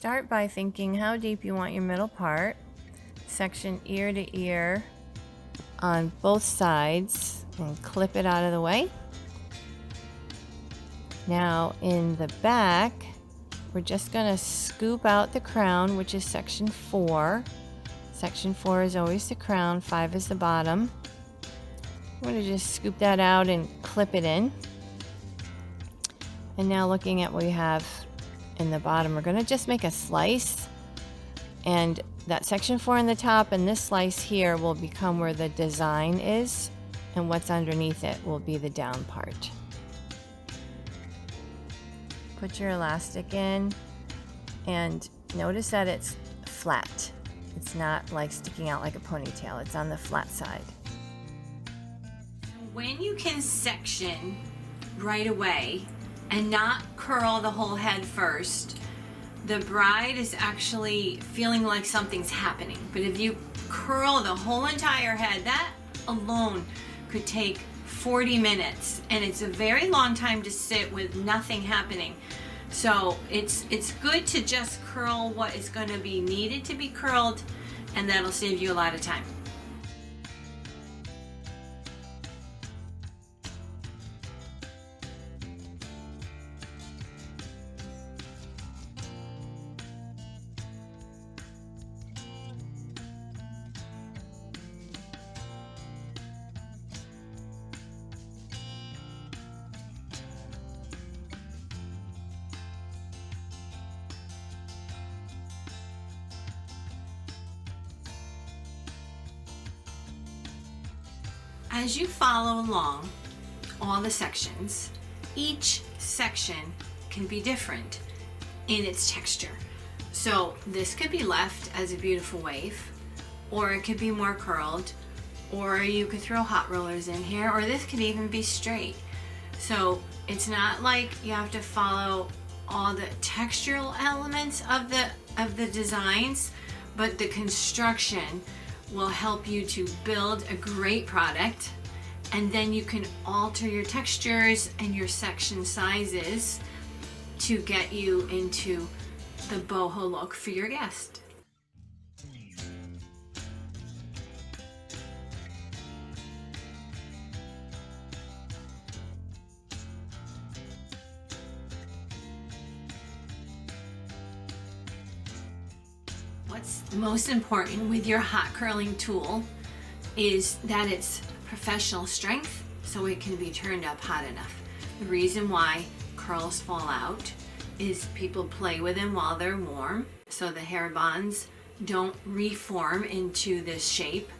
Start by thinking how deep you want your middle part. Section ear to ear on both sides and clip it out of the way. Now in the back, we're just going to scoop out the crown, which is section 4. Section 4 is always the crown, 5 is the bottom. I'm going to just scoop that out and clip it in. And now looking at what we have in the bottom, we're going to just make a slice. And that section 4 on the top and this slice here will become where the design is. And what's underneath it will be the down part. Put your elastic in and notice that it's flat. It's not like sticking out like a ponytail. It's on the flat side. When you can section right away and not curl the whole head first, the bride is actually feeling like something's happening. But if you curl the whole entire head, that alone could take 40 minutes, and it's a very long time to sit with nothing happening. So it's good to just curl what is going to be needed to be curled, and that'll save you a lot of time. As you follow along all the sections, each section can be different in its texture. So this could be left as a beautiful wave, or it could be more curled, or you could throw hot rollers in here, or this could even be straight. So it's not like you have to follow all the textural elements of the designs, but the construction will help you to build a great product, and then you can alter your textures and your section sizes to get you into the boho look for your guest. What's most important with your hot curling tool is that it's professional strength, so it can be turned up hot enough. The reason why curls fall out is people play with them while they're warm, so the hair bonds don't reform into this shape.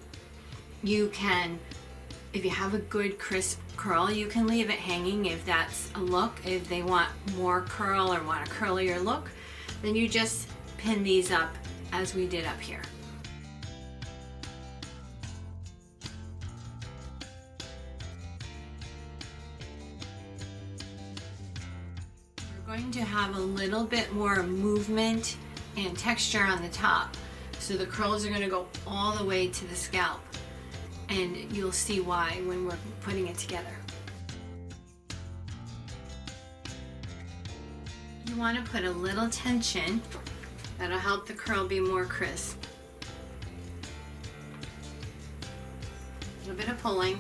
You can, if you have a good crisp curl, you can leave it hanging if that's a look. If they want more curl or want a curlier look, then you just pin these up as we did up here. We're going to have a little bit more movement and texture on the top. So the curls are going to go all the way to the scalp, and you'll see why when we're putting it together. You want to put a little tension. That'll help the curl be more crisp. A little bit of pulling.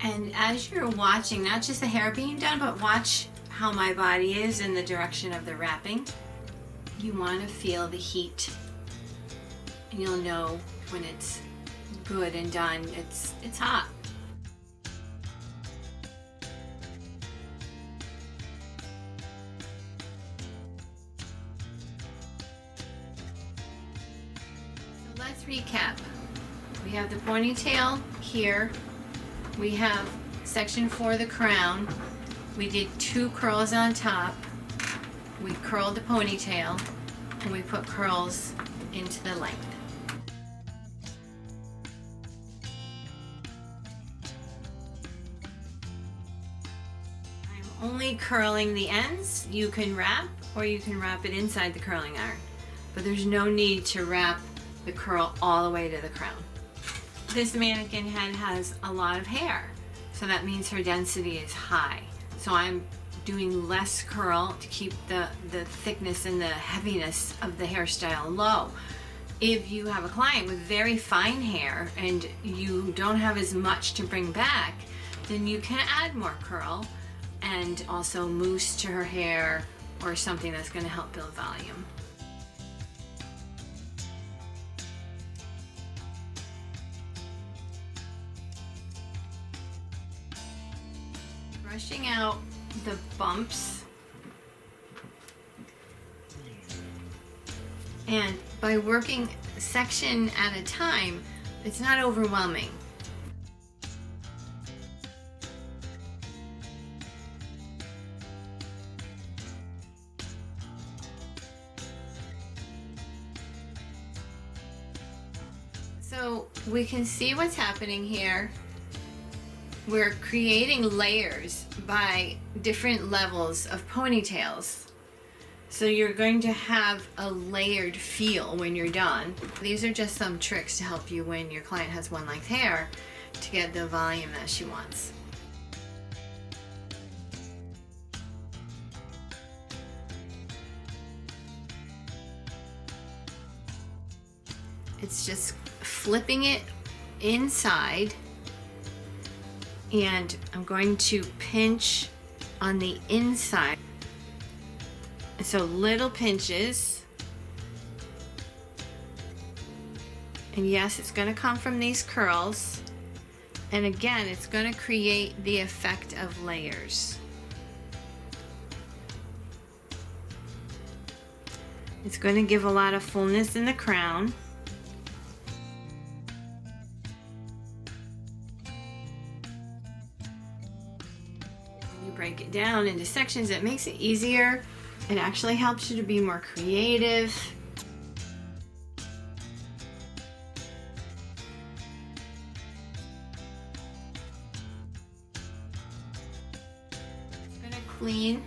And as you're watching, not just the hair being done, but watch how my body is in the direction of the wrapping. You want to feel the heat, and you'll know when it's good and done. It's hot. Let's recap. We have the ponytail here. We have section 4, the crown. We did 2 curls on top. We curled the ponytail, and we put curls into the length. I'm only curling the ends. You can wrap, or you can wrap it inside the curling iron, but there's no need to wrap the curl all the way to the crown. This mannequin head has a lot of hair, so that means her density is high. So I'm doing less curl to keep the thickness and the heaviness of the hairstyle low. If you have a client with very fine hair and you don't have as much to bring back, then you can add more curl and also mousse to her hair or something that's going to help build volume. Brushing out the bumps, and by working section at a time, it's not overwhelming. So we can see what's happening here. We're creating layers by different levels of ponytails. So you're going to have a layered feel when you're done. These are just some tricks to help you when your client has one length hair to get the volume that she wants. It's just flipping it inside, and I'm going to pinch on the inside. So little pinches. And yes, it's going to come from these curls. And again, it's going to create the effect of layers. It's going to give a lot of fullness in the crown. When you break it down into sections, it makes it easier. It actually helps you to be more creative. I'm going to clean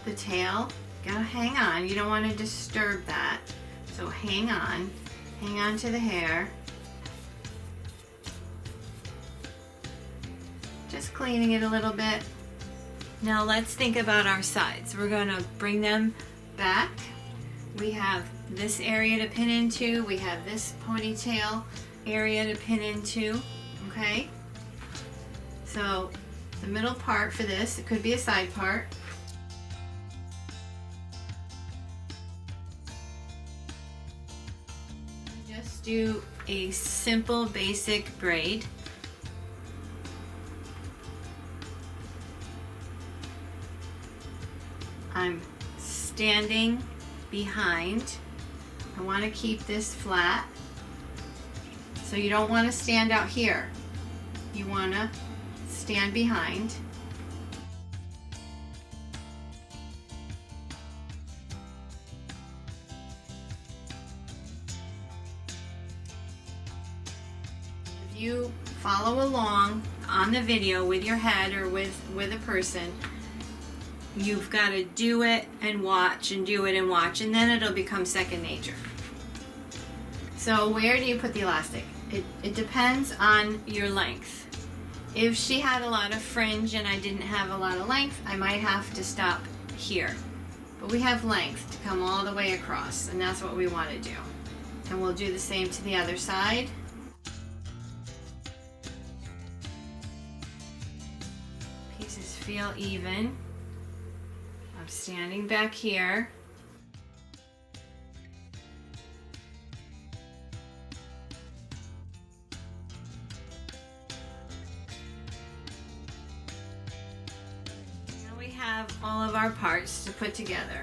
the tail. Gotta hang on. You don't want to disturb that. So hang on to the hair. Just cleaning it a little bit. Now let's think about our sides. We're going to bring them back. We have this area to pin into. We have this ponytail area to pin into. Okay? So the middle part for this, it could be a side part. Just do a simple basic braid. I'm standing behind. I want to keep this flat. So you don't want to stand out here. You want to stand behind. If you follow along on the video with your head or with a person, you've got to do it and watch and do it and watch, and then it'll become second nature. So where do you put the elastic? It depends on your length. If she had a lot of fringe and I didn't have a lot of length, I might have to stop here. But we have length to come all the way across, and that's what we want to do. And we'll do the same to the other side. Pieces feel even. I'm standing back here. Now we have all of our parts to put together.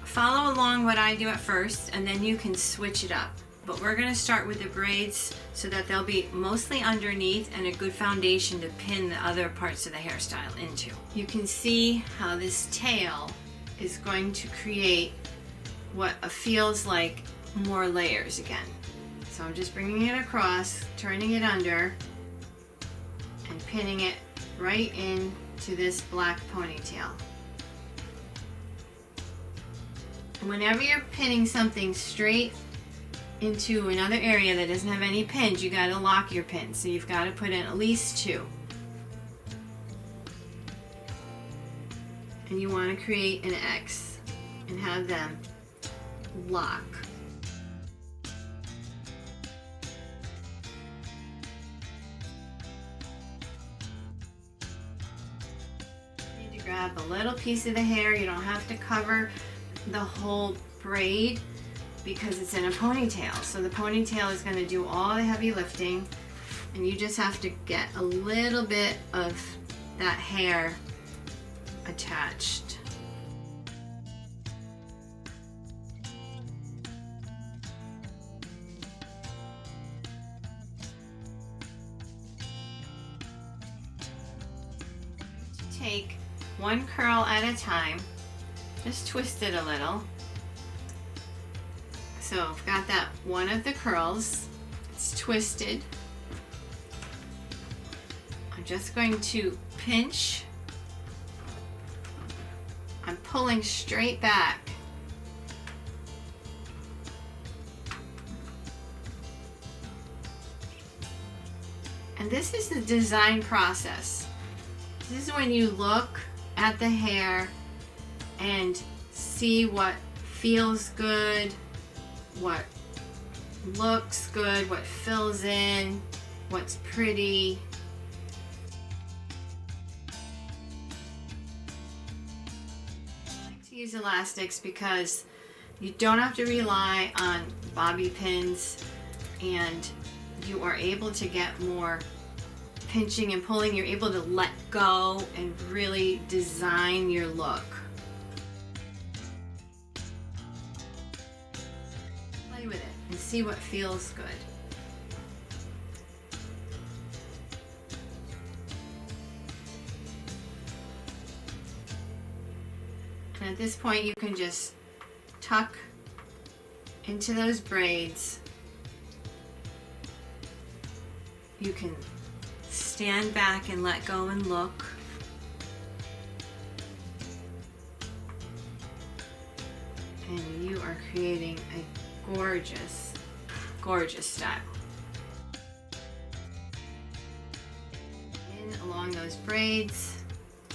Follow along what I do at first, and then you can switch it up. But we're going to start with the braids so that they'll be mostly underneath and a good foundation to pin the other parts of the hairstyle into. You can see how this tail is going to create what feels like more layers again. So I'm just bringing it across, turning it under, and pinning it right into this black ponytail. Whenever you're pinning something straight into another area that doesn't have any pins, you got to lock your pins. So you've got to put in at least 2. and you want to create an X and have them lock. You need to grab a little piece of the hair. You don't have to cover the whole braid because it's in a ponytail. So the ponytail is going to do all the heavy lifting, and you just have to get a little bit of that hair attached. Take one curl at a time, just twist it a little. So I've got that one of the curls, it's twisted. I'm just going to pinch. I'm pulling straight back. And this is the design process. This is when you look at the hair and see what feels good, what looks good, what fills in, what's pretty. I like to use elastics because you don't have to rely on bobby pins, and you are able to get more pinching and pulling. You're able to let go and really design your look. Play with it and see what feels good. And at this point you can just tuck into those braids. You can stand back and let go and look. And you are creating a gorgeous, gorgeous style. In along those braids.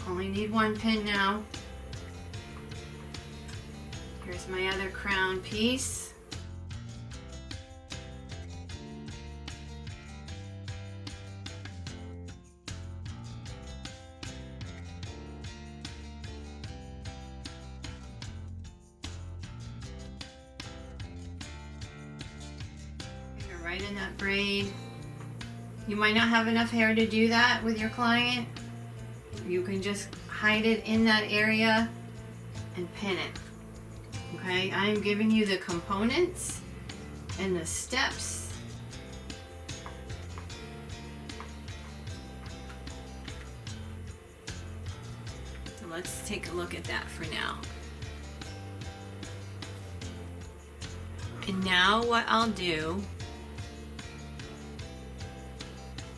Only need one pin now. Here's my other crown piece. Right in that braid. You might not have enough hair to do that with your client. You can just hide it in that area and pin it. Okay, I am giving you the components and the steps. So let's take a look at that for now. And now what I'll do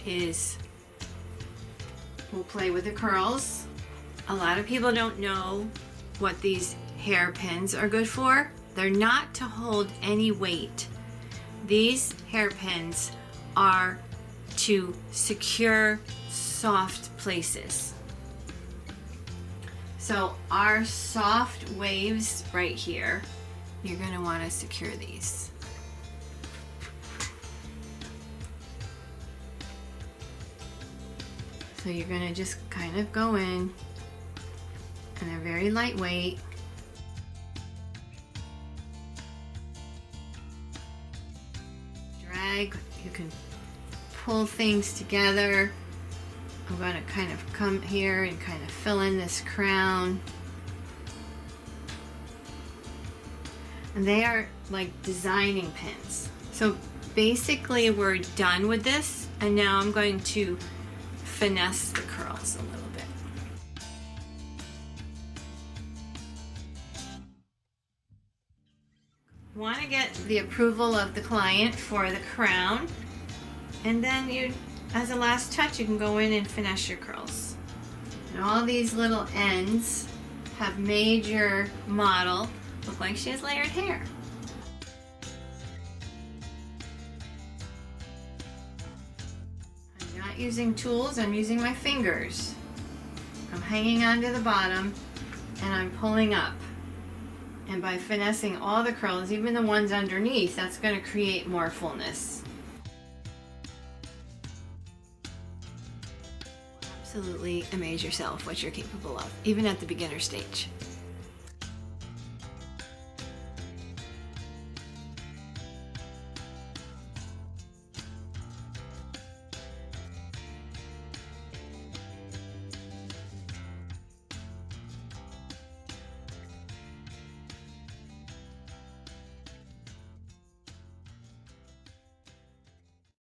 is we'll play with the curls. A lot of people don't know what these hairpins are good for. They're not to hold any weight. These hairpins are to secure soft places. So our soft waves right here, you're going to want to secure these. So you're going to just kind of go in, and they're very lightweight. Drag, you can pull things together. I'm going to kind of come here and kind of fill in this crown. And they are like designing pins. So basically we're done with this, and now I'm going to finesse the curls a little bit. Want to get the approval of the client for the crown, and then you, as a last touch, you can go in and finesse your curls. And all these little ends have made your model look like she has layered hair. I'm not using tools, I'm using my fingers. I'm hanging onto the bottom and I'm pulling up. And by finessing all the curls, even the ones underneath, that's going to create more fullness. Absolutely amaze yourself what you're capable of, even at the beginner stage.